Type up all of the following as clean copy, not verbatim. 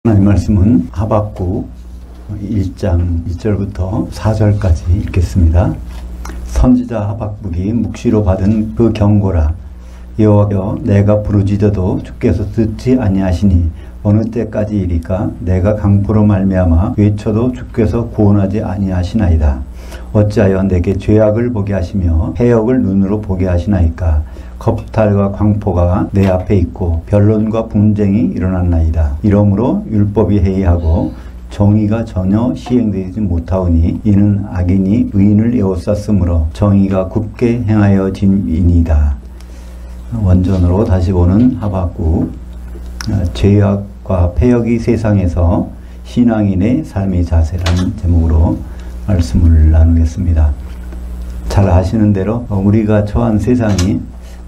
하나님 말씀은 하박국 1장 1절부터 4절까지 읽겠습니다. 선지자 하박국이 묵시로 받은 그 경고라. 여호와여, 내가 부르짖어도 주께서 듣지 아니하시니 어느 때까지이리까? 내가 강포로 말미암아 외쳐도 주께서 구원하지 아니하시나이다. 어찌하여 내게 죄악을 보게 하시며 해역을 눈으로 보게 하시나이까? 겁탈과 광포가 내 앞에 있고 변론과 분쟁이 일어났나이다. 이러므로 율법이 해이하고 정의가 전혀 시행되지 못하오니 이는 악인이 의인을 에워쌌으므로 정의가 굽게 행하여짐이니이다. 원전으로 다시 보는 하박국. 죄악과 폐역이 세상에서 신앙인의 삶의 자세라는 제목으로 말씀을 나누겠습니다. 잘 아시는 대로 우리가 처한 세상이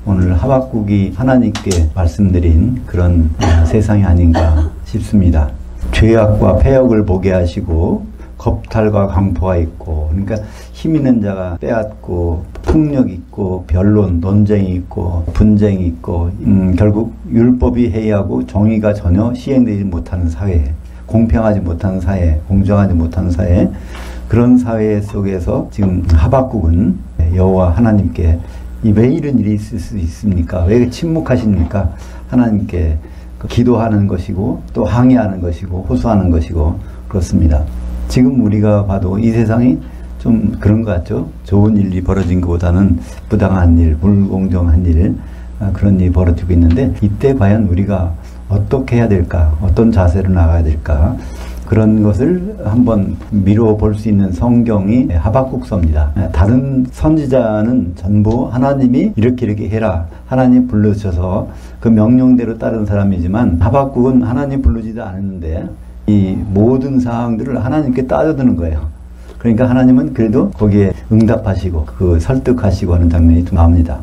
오늘 하박국이 하나님께 말씀드린 그런 세상이 아닌가 싶습니다. 죄악과 폐역을 보게 하시고 겁탈과 강포가 있고, 그러니까 힘 있는 자가 빼앗고 폭력 있고 변론, 논쟁이 있고 분쟁이 있고 결국 율법이 해이하고 정의가 전혀 시행되지 못하는 사회, 공평하지 못하는 사회, 공정하지 못하는 사회, 그런 사회 속에서 지금 하박국은 여호와 하나님께 왜 이런 일이 있을 수 있습니까? 왜 침묵하십니까? 하나님께 기도하는 것이고 또 항의하는 것이고 호소하는 것이고 그렇습니다. 지금 우리가 봐도 이 세상이 좀 그런 것 같죠? 좋은 일이 벌어진 것보다는 부당한 일, 불공정한 일, 그런 일이 벌어지고 있는데 이때 과연 우리가 어떻게 해야 될까? 어떤 자세로 나가야 될까? 그런 것을 한번 미뤄 볼 수 있는 성경이 하박국서입니다. 다른 선지자는 전부 하나님이 이렇게 해라, 하나님 부르셔서 그 명령대로 따른 사람이지만 하박국은 하나님 부르지도 않았는데 이 모든 사항들을 하나님께 따져드는 거예요. 그러니까 하나님은 그래도 거기에 응답하시고 그 설득하시고 하는 장면이 좀 나옵니다.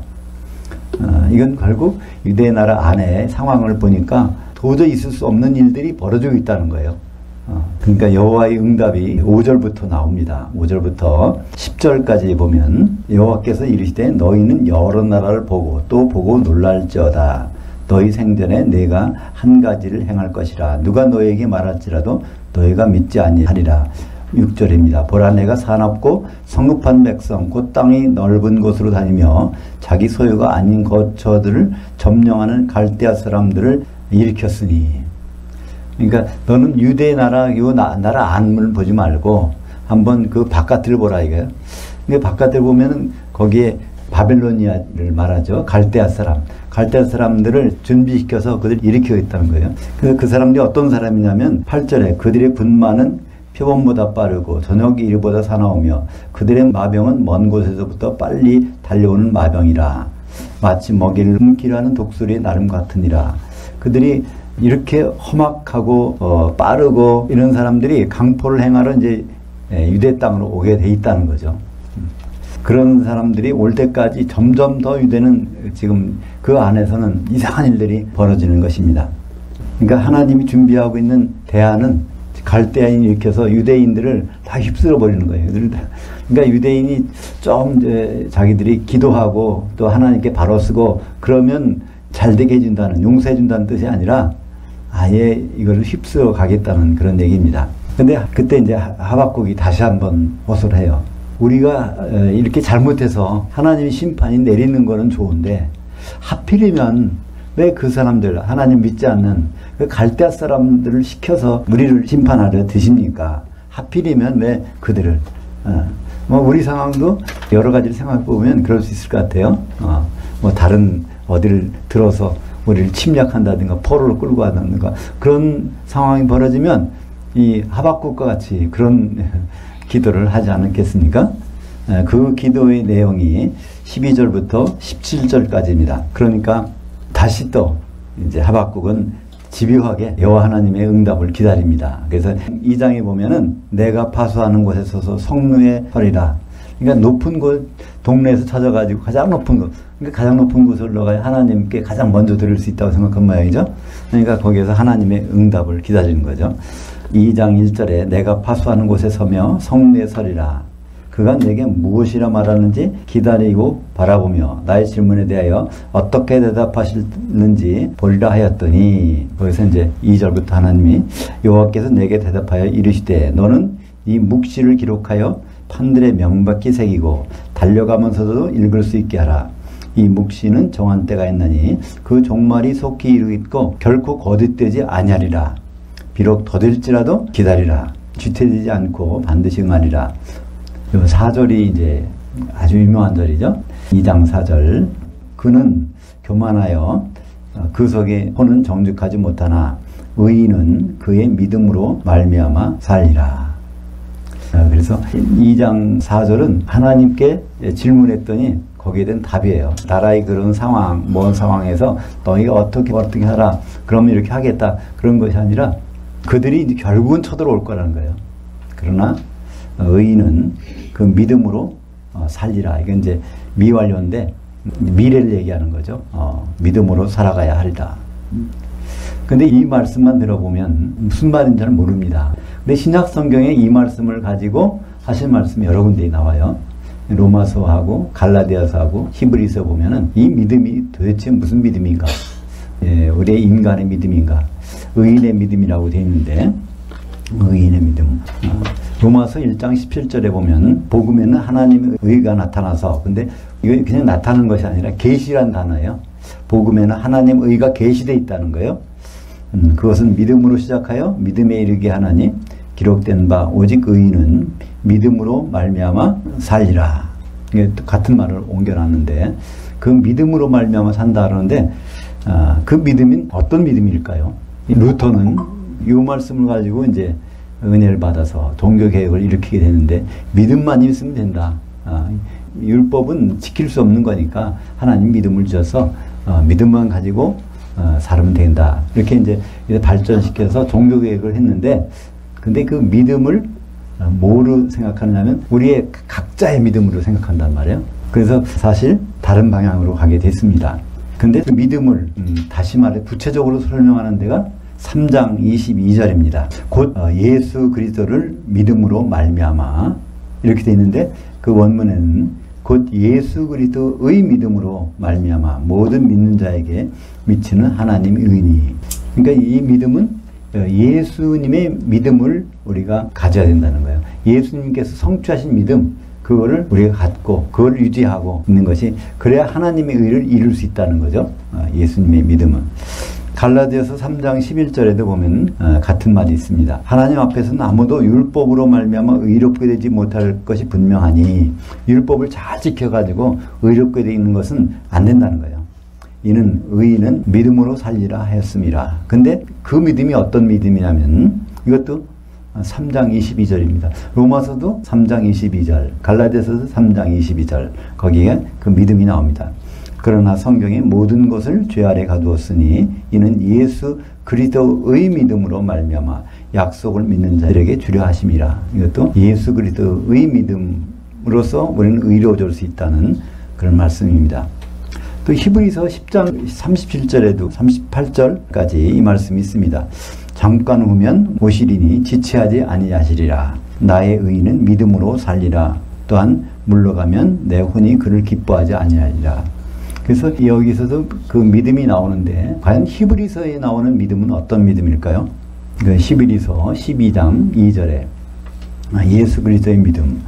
이건 결국 유대 나라 안에 상황을 보니까 도저히 있을 수 없는 일들이 벌어지고 있다는 거예요. 그러니까 여호와의 응답이 5절부터 나옵니다. 5절부터 10절까지 보면 여호와께서 이르시되 너희는 여러 나라를 보고 또 보고 놀랄지어다. 너희 생전에 내가 한 가지를 행할 것이라. 누가 너희에게 말할지라도 너희가 믿지 아니하리라. 6절입니다. 보라, 내가 사납고 성급한 백성 곧 땅이 넓은 곳으로 다니며 자기 소유가 아닌 거처들을 점령하는 갈대아 사람들을 일으켰으니. 그러니까 너는 유대 나라, 요 나라 안을 보지 말고 한번 그 바깥을 보라 이거예요. 근데 바깥을 보면은 거기에 바벨로니아를 말하죠. 갈대아 사람들을 준비시켜서 그들을 일으키겠다는 거예요. 그 사람들이 어떤 사람이냐면 8절에 그들의 군마는 표범보다 빠르고 저녁이 이르보다 사나우며 그들의 마병은 먼 곳에서부터 빨리 달려오는 마병이라. 마치 먹이를 훔기려 하는 독수리의 나름 같으니라. 그들이 이렇게 험악하고 빠르고 이런 사람들이 강포를 행하러 이제 유대 땅으로 오게 돼 있다는 거죠. 그런 사람들이 올 때까지 점점 더 유대는 지금 그 안에서는 이상한 일들이 벌어지는 것입니다. 그러니까 하나님이 준비하고 있는 대안은 갈대아인이 일으켜서 유대인들을 다 휩쓸어 버리는 거예요. 그러니까 유대인이 좀 이제 자기들이 기도하고 또 하나님께 바로 쓰고 그러면 잘 되게 해준다는, 용서해 준다는 뜻이 아니라 아예 이걸 휩쓸어 가겠다는 그런 얘기입니다. 근데 그때 이제 하박국이 다시 한번 호소를 해요. 우리가 이렇게 잘못해서 하나님이 심판이 내리는 거는 좋은데 하필이면 왜 그 사람들, 하나님 믿지 않는 그 갈대아 사람들을 시켜서 우리를 심판하려 드십니까? 하필이면 왜 그들을 우리 상황도 여러 가지를 생각해 보면 그럴 수 있을 것 같아요. 다른 어디를 들어서 우리를 침략한다든가 포로를 끌고 가든가 그런 상황이 벌어지면 이 하박국과 같이 그런 기도를 하지 않겠습니까? 그 기도의 내용이 12절부터 17절까지입니다. 그러니까 다시 또 이제 하박국은 집요하게 여호와 하나님의 응답을 기다립니다. 그래서 2장에 보면은 내가 파수하는 곳에 서서 성루에 서리라. 그러니까 높은 곳 동네에서 찾아가지고 가장 높은 곳, 그러니까 가장 높은 곳을 너가 하나님께 가장 먼저 들을 수 있다고 생각한 모양이죠. 그러니까 거기에서 하나님의 응답을 기다리는 거죠. 2장 1절에 내가 파수하는 곳에 서며 성루에 서리라. 그가 내게 무엇이라 말하는지 기다리고 바라보며 나의 질문에 대하여 어떻게 대답하실는지 보리라 하였더니, 거기서 이제 2절부터 하나님이 여호와께서 내게 대답하여 이르시되 너는 이 묵시를 기록하여 판들에 명백히 새기고 달려가면서도 읽을 수 있게 하라. 이 묵시는 정한 때가 있나니 그 종말이 속히 이르겠고 결코 거듭되지 아니하리라. 비록 더딜지라도 기다리라. 뒤태되지 않고 반드시 응하리라. 이 4절이 이제 아주 유명한 절이죠. 2장 4절. 그는 교만하여 그 속에 혼은 정직하지 못하나 의인은 그의 믿음으로 말미암아 살리라. 그래서 2장 4절은 하나님께 질문했더니 거기에 대한 답이에요. 나라의 그런 상황, 먼 상황에서 너희가 어떻게 하라. 그러면 이렇게 하겠다. 그런 것이 아니라 그들이 이제 결국은 쳐들어올 거라는 거예요. 그러나 의인은 그 믿음으로 살리라. 이건 이제 미완료인데 미래를 얘기하는 거죠. 믿음으로 살아가야 하리라. 근데 이 말씀만 들어보면 무슨 말인지 잘 모릅니다. 근데 신약 성경에 이 말씀을 가지고 하신 말씀이 여러 군데 나와요. 로마서하고 갈라디아서하고 히브리서 보면은 이 믿음이 도대체 무슨 믿음인가? 우리의 인간의 믿음인가? 의인의 믿음이라고 되어 있는데, 의인의 믿음. 로마서 1장 17절에 보면 복음에는 하나님의 의가 나타나서, 근데 이거 그냥 나타나는 것이 아니라 계시란 단어예요. 복음에는 하나님의 의가 계시되어 있다는 거예요. 그것은 믿음으로 시작하여 믿음에 이르게 하나니 기록된 바 오직 의인은 믿음으로 말미암아 살리라. 이게 같은 말을 옮겨놨는데 그 믿음으로 말미암아 산다 그러는데 그 믿음은 어떤 믿음일까요? 루터는 이 말씀을 가지고 이제 은혜를 받아서 종교개혁을 일으키게 되는데 믿음만 있으면 된다. 율법은 지킬 수 없는 거니까 하나님 믿음을 주셔서 믿음만 가지고 살면 된다. 이렇게 이제 발전시켜서 종교개혁을 했는데, 근데 그 믿음을 뭐로 생각하느냐면 우리의 각자의 믿음으로 생각한단 말이에요. 그래서 사실 다른 방향으로 가게 됐습니다. 근데 그 믿음을 다시 말해 구체적으로 설명하는 데가 3장 22절입니다. 곧 예수 그리스도를 믿음으로 말미암아 이렇게 돼 있는데 그 원문에는 곧 예수 그리스도의 믿음으로 말미암아 모든 믿는 자에게 미치는 하나님의 의니. 그러니까 이 믿음은 예수님의 믿음을 우리가 가져야 된다는 거예요. 예수님께서 성취하신 믿음, 그거를 우리가 갖고 그걸 유지하고 있는 것이, 그래야 하나님의 의를 이룰 수 있다는 거죠. 예수님의 믿음은. 갈라디아서 3장 11절에도 보면 같은 말이 있습니다. 하나님 앞에서는 아무도 율법으로 말미암아 의롭게 되지 못할 것이 분명하니 율법을 잘 지켜가지고 의롭게 되는 것은 안 된다는 거예요. 이는 의인은 믿음으로 살리라 하였습니다. 근데 그 믿음이 어떤 믿음이냐면 이것도 3장 22절입니다. 로마서도 3장 22절, 갈라디아서도 3장 22절, 거기에 그 믿음이 나옵니다. 그러나 성경의 모든 것을 죄 아래 가두었으니 이는 예수 그리스도의 믿음으로 말미암아 약속을 믿는 자들에게 주려 하심이라. 이것도 예수 그리스도의 믿음으로써 우리는 의로워질 수 있다는 그런 말씀입니다. 또 히브리서 10장 37절에도 38절까지 이 말씀이 있습니다. 잠깐 후면 오시리니 지체하지 아니하시리라. 나의 의인은 믿음으로 살리라. 또한 물러가면 내 혼이 그를 기뻐하지 아니하리라. 그래서 여기서도 그 믿음이 나오는데 과연 히브리서에 나오는 믿음은 어떤 믿음일까요? 그 히브리서 12장 2절에 예수 그리스도의 믿음,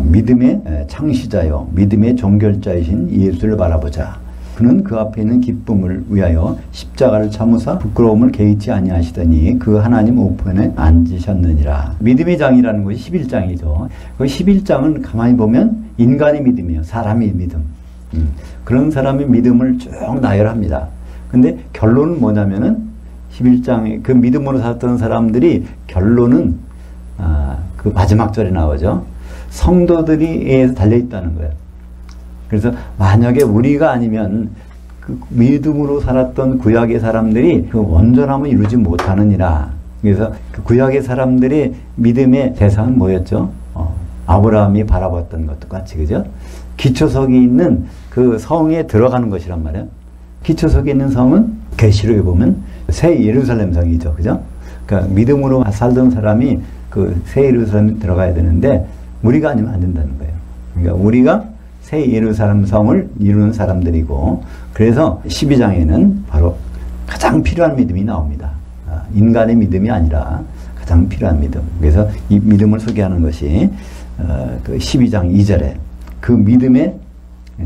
믿음의 창시자요 믿음의 종결자이신 예수를 바라보자. 그는 그 앞에 있는 기쁨을 위하여 십자가를 참으사 부끄러움을 개의치 아니하시더니 그 하나님 우편에 앉으셨느니라. 믿음의 장이라는 것이 11장이죠. 그 11장은 가만히 보면 인간의 믿음이에요. 사람의 믿음. 그런 사람의 믿음을 쭉 나열합니다. 근데 결론은 뭐냐면은 11장에 그 믿음으로 살았던 사람들이 결론은 그 마지막 절에 나오죠. 성도들이 에서 달려있다는 거예요. 그래서 만약에 우리가 아니면 그 믿음으로 살았던 구약의 사람들이 그 온전함을 이루지 못하느니라. 그래서 그 구약의 사람들의 믿음의 대상은 뭐였죠? 아브라함이 바라봤던 것도 같이, 그죠? 기초석이 있는 그 성에 들어가는 것이란 말이에요. 기초석에 있는 성은 계시록에 보면 새 예루살렘 성이죠, 그죠? 그러니까 믿음으로 살던 사람이 그 새 예루살렘에 들어가야 되는데 우리가 아니면 안 된다는 거예요. 그러니까 우리가 새 예루살렘 성을 이루는 사람들이고, 그래서 12장에는 바로 가장 필요한 믿음이 나옵니다. 인간의 믿음이 아니라 가장 필요한 믿음. 그래서 이 믿음을 소개하는 것이 그 12장 2절에 그 믿음의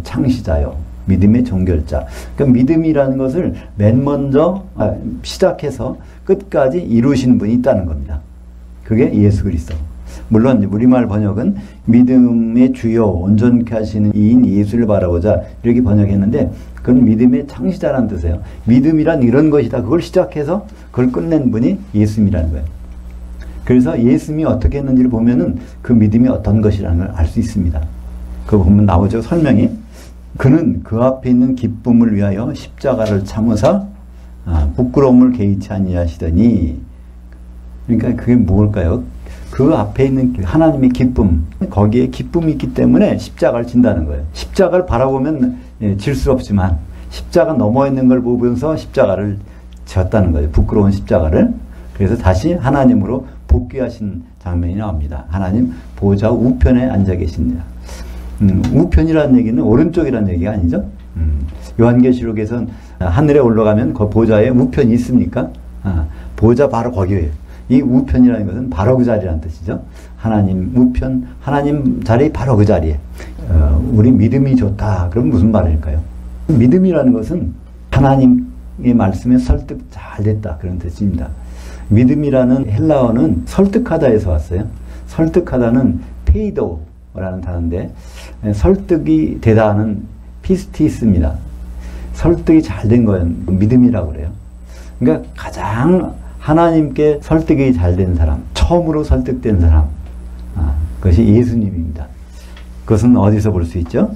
창시자요, 믿음의 종결자. 그러니까 믿음이라는 것을 맨 먼저 시작해서 끝까지 이루신 분이 있다는 겁니다. 그게 예수 그리스도. 물론 우리말 번역은 믿음의 주요 온전케 하시는 이인 예수를 바라보자 이렇게 번역했는데, 그건 믿음의 창시자라는 뜻이에요. 믿음이란 이런 것이다. 그걸 시작해서 그걸 끝낸 분이 예수님이라는 거예요. 그래서 예수님이 어떻게 했는지를 보면은 그 믿음이 어떤 것이라는 걸 알 수 있습니다. 그거 보면 나오죠, 설명이. 그는 그 앞에 있는 기쁨을 위하여 십자가를 참으사 부끄러움을 개의치 아니하시더니. 그러니까 그게 뭘까요? 그 앞에 있는 하나님의 기쁨, 거기에 기쁨이 있기 때문에 십자가를 진다는 거예요. 십자가를 바라보면 질 수 없지만 십자가 넘어 있는 걸 보면서 십자가를 지었다는 거예요. 부끄러운 십자가를. 그래서 다시 하나님으로 복귀하신 장면이 나옵니다. 하나님 보좌 우편에 앉아 계십니다. 우편이라는 얘기는 오른쪽이라는 얘기가 아니죠. 요한계시록에서는 하늘에 올라가면 그 보좌에 우편이 있습니까? 보좌 바로 거기에요. 이 우편이라는 것은 바로 그 자리라는 뜻이죠. 하나님 우편, 하나님 자리 바로 그 자리에. 우리 믿음이 좋다. 그럼 무슨 말일까요? 믿음이라는 것은 하나님의 말씀에 설득 잘 됐다. 그런 뜻입니다. 믿음이라는 헬라어는 설득하다에서 왔어요. 설득하다는 페이도라는 단어인데, 설득이 되다는 피스티스입니다. 설득이 잘 된 건 믿음이라고 그래요. 그러니까 가장 하나님께 설득이 잘 된 사람, 처음으로 설득된 사람, 그것이 예수님입니다. 그것은 어디서 볼 수 있죠?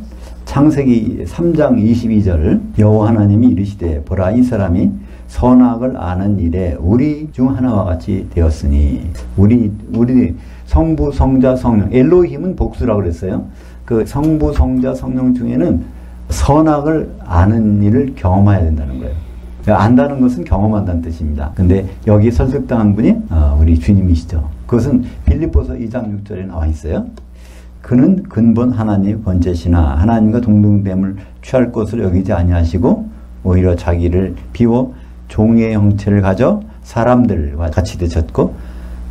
창세기 3장 22절, 여호와 하나님이 이르시되 보라, 이 사람이 선악을 아는 일에 우리 중 하나와 같이 되었으니. 우리 성부, 성자, 성령, 엘로힘은 복수라고 그랬어요. 그 성부, 성자, 성령 중에는 선악을 아는 일을 경험해야 된다는 거예요. 안다는 것은 경험한다는 뜻입니다. 근데 여기 설득당한 분이 우리 주님이시죠. 그것은 빌립보서 2장 6절에 나와 있어요. 그는 근본 하나님 번제시나 하나님과 동등됨을 취할 것으로 여기지 아니하시고 오히려 자기를 비워 종의 형체를 가져 사람들과 같이 되셨고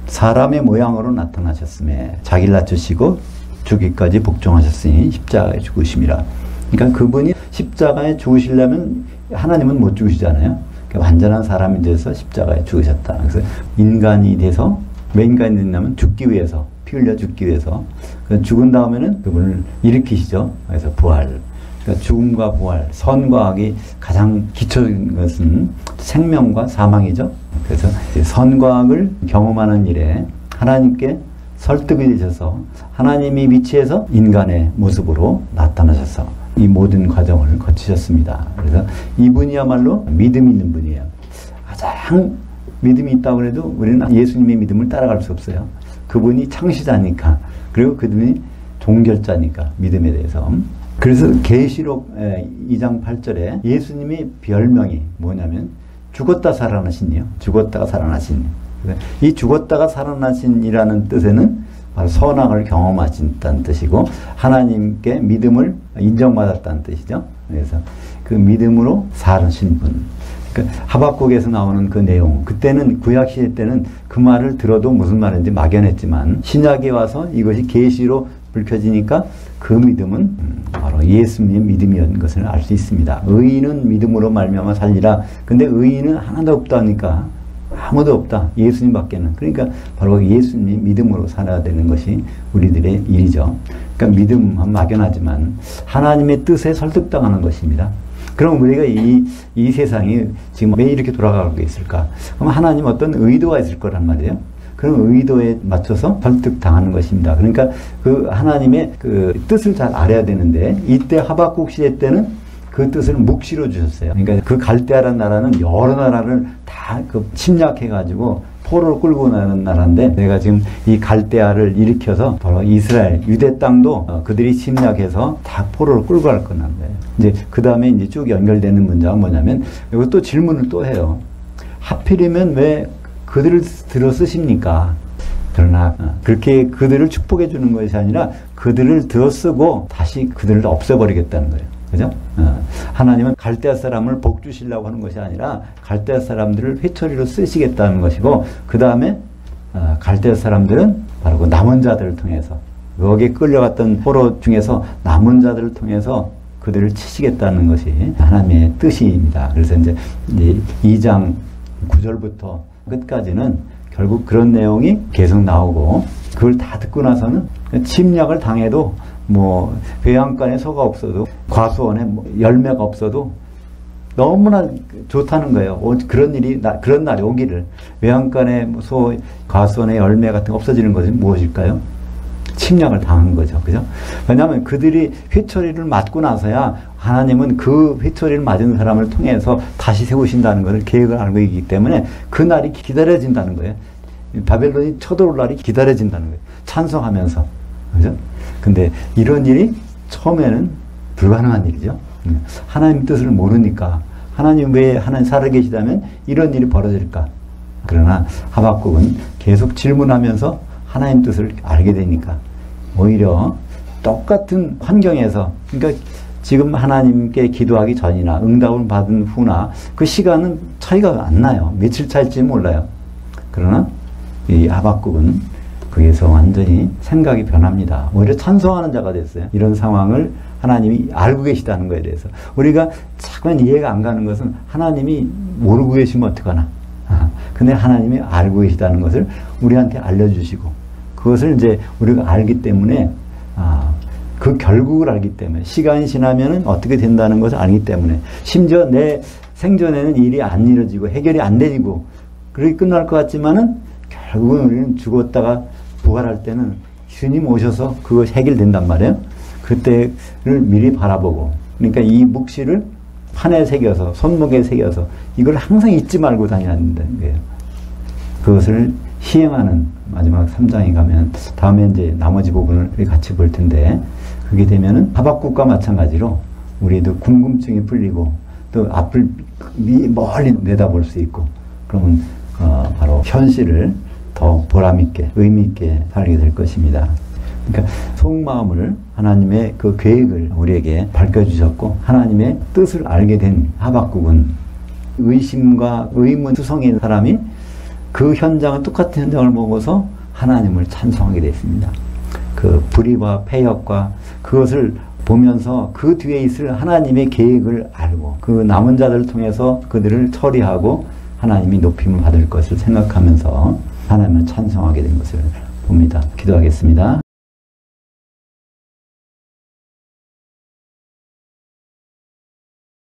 사람의 모양으로 나타나셨음에 자기를 낮추시고 죽기까지 복종하셨으니 십자가에 죽으심이라. 그러니까 그분이 십자가에 죽으시려면 하나님은 못 죽으시잖아요. 그러니까 완전한 사람이 돼서 십자가에 죽으셨다. 그래서 인간이 돼서, 왜 인간이 됐냐면 죽기 위해서, 피 흘려 죽기 위해서. 죽은 다음에는 그분을 일으키시죠. 그래서 부활. 그러니까 죽음과 부활, 선과 악이 가장 기초인 것은 생명과 사망이죠. 그래서 선과 악을 경험하는 일에 하나님께 설득이 되셔서 하나님이 위치해서 인간의 모습으로 나타나셔서 이 모든 과정을 거치셨습니다. 그래서 이분이야말로 믿음이 있는 분이에요. 가장 믿음이 있다고 해도 우리는 예수님의 믿음을 따라갈 수 없어요. 그분이 창시자니까, 그리고 그분이 종결자니까, 믿음에 대해서. 그래서 계시록 2장 8절에 예수님의 별명이 뭐냐면 죽었다 살아나신이요. 죽었다가 살아나신. 이 죽었다가 살아나신이라는 뜻에는 바로 선악을 경험하신다는 뜻이고 하나님께 믿음을 인정받았다는 뜻이죠. 그래서 그 믿음으로 사신 분. 그러니까 하박국에서 나오는 그 내용, 그때는 구약시대 때는 그 말을 들어도 무슨 말인지 막연했지만 신약에 와서 이것이 계시로 밝혀지니까 그 믿음은 바로 예수님의 믿음이었는 것을 알 수 있습니다. 의인은 믿음으로 말미암아 살리라. 근데 의인은 하나도 없다니까, 아무도 없다. 예수님밖에는. 그러니까 바로 예수님 믿음으로 살아야 되는 것이 우리들의 일이죠. 그러니까 믿음은 막연하지만 하나님의 뜻에 설득당하는 것입니다. 그럼 우리가 이 세상이 지금 왜 이렇게 돌아가고 있을까? 그럼 하나님 어떤 의도가 있을 거란 말이에요. 그런 의도에 맞춰서 설득당하는 것입니다. 그러니까 그 하나님의 그 뜻을 잘 알아야 되는데, 이때 하박국 시대 때는 그 뜻을 묵시로 주셨어요. 그러니까 그 갈대아라는 나라는 여러 나라를 다 그 침략해가지고 포로를 끌고 나는 나라인데, 내가 지금 이 갈대아를 일으켜서 바로 이스라엘, 유대 땅도 그들이 침략해서 다 포로를 끌고 갈 거란 거예요. 이제 그 다음에 이제 쭉 연결되는 문장은 뭐냐면, 여기 또 질문을 또 해요. 하필이면 왜 그들을 들어 쓰십니까? 그러나 그렇게 그들을 축복해 주는 것이 아니라 그들을 들어쓰고 다시 그들을 없애버리겠다는 거예요. 그죠? 하나님은 갈대아 사람을 복 주시려고 하는 것이 아니라 갈대아 사람들을 회초리로 쓰시겠다는 것이고, 그 다음에 갈대아 사람들은 바로 그 남은 자들을 통해서, 거기에 끌려갔던 포로 중에서 남은 자들을 통해서 그들을 치시겠다는 것이 하나님의 뜻입니다. 그래서 이제 2장 9절부터 끝까지는 결국 그런 내용이 계속 나오고, 그걸 다 듣고 나서는 침략을 당해도 뭐 외양간에 소가 없어도 과수원에 뭐 열매가 없어도 너무나 좋다는 거예요. 그런 날이 오기를. 외양간에 소, 과수원에 열매 같은 거 없어지는 것은 무엇일까요? 침략을 당한 거죠. 그죠? 왜냐하면 그들이 회초리를 맞고 나서야 하나님은 그 회초리를 맞은 사람을 통해서 다시 세우신다는 것을 계획을 알고 있기 때문에 그 날이 기다려진다는 거예요. 바벨론이 쳐들어올 날이 기다려진다는 거예요. 찬송하면서. 그죠? 근데 이런 일이 처음에는 불가능한 일이죠. 하나님 뜻을 모르니까, 하나님 외에 하나님 살아계시다면 이런 일이 벌어질까? 그러나 하박국은 계속 질문하면서 하나님 뜻을 알게 되니까 오히려 똑같은 환경에서, 그러니까 지금 하나님께 기도하기 전이나 응답을 받은 후나 그 시간은 차이가 안 나요. 며칠 차일지 몰라요. 그러나 이 하박국은 거기에서 완전히 생각이 변합니다. 오히려 찬송하는 자가 됐어요. 이런 상황을 하나님이 알고 계시다는 것에 대해서. 우리가 자꾸만 이해가 안 가는 것은 하나님이 모르고 계시면 어떡하나. 근데 하나님이 알고 계시다는 것을 우리한테 알려주시고, 그것을 이제 우리가 알기 때문에, 그 결국을 알기 때문에, 시간이 지나면은 어떻게 된다는 것을 알기 때문에, 심지어 내 생전에는 일이 안 이루어지고 해결이 안 되고 그렇게 끝날 것 같지만은 결국은 우리는 죽었다가 부활할 때는 주님 오셔서 그것이 해결된단 말이에요. 그때를 미리 바라보고, 그러니까 이 묵시를 판에 새겨서, 손목에 새겨서 이걸 항상 잊지 말고 다녀야 된다는 거예요. 그것을 시행하는 마지막 3장에 가면, 다음에 이제 나머지 부분을 같이 볼 텐데, 그게 되면은 하박국과 마찬가지로 우리도 궁금증이 풀리고 또 앞을 멀리 내다볼 수 있고, 그러면 바로 현실을 더 보람있게, 의미있게 살게 될 것입니다. 그러니까 속마음을, 하나님의 그 계획을 우리에게 밝혀주셨고, 하나님의 뜻을 알게 된 하박국은 의심과 의문 투성인 사람이 그 현장을, 똑같은 현장을 보고서 하나님을 찬송하게 됐습니다. 그 불의와 폐역과 그것을 보면서 그 뒤에 있을 하나님의 계획을 알고, 그 남은 자들을 통해서 그들을 처리하고 하나님이 높임을 받을 것을 생각하면서 하나님을 찬송하게 된 것을 봅니다. 기도하겠습니다.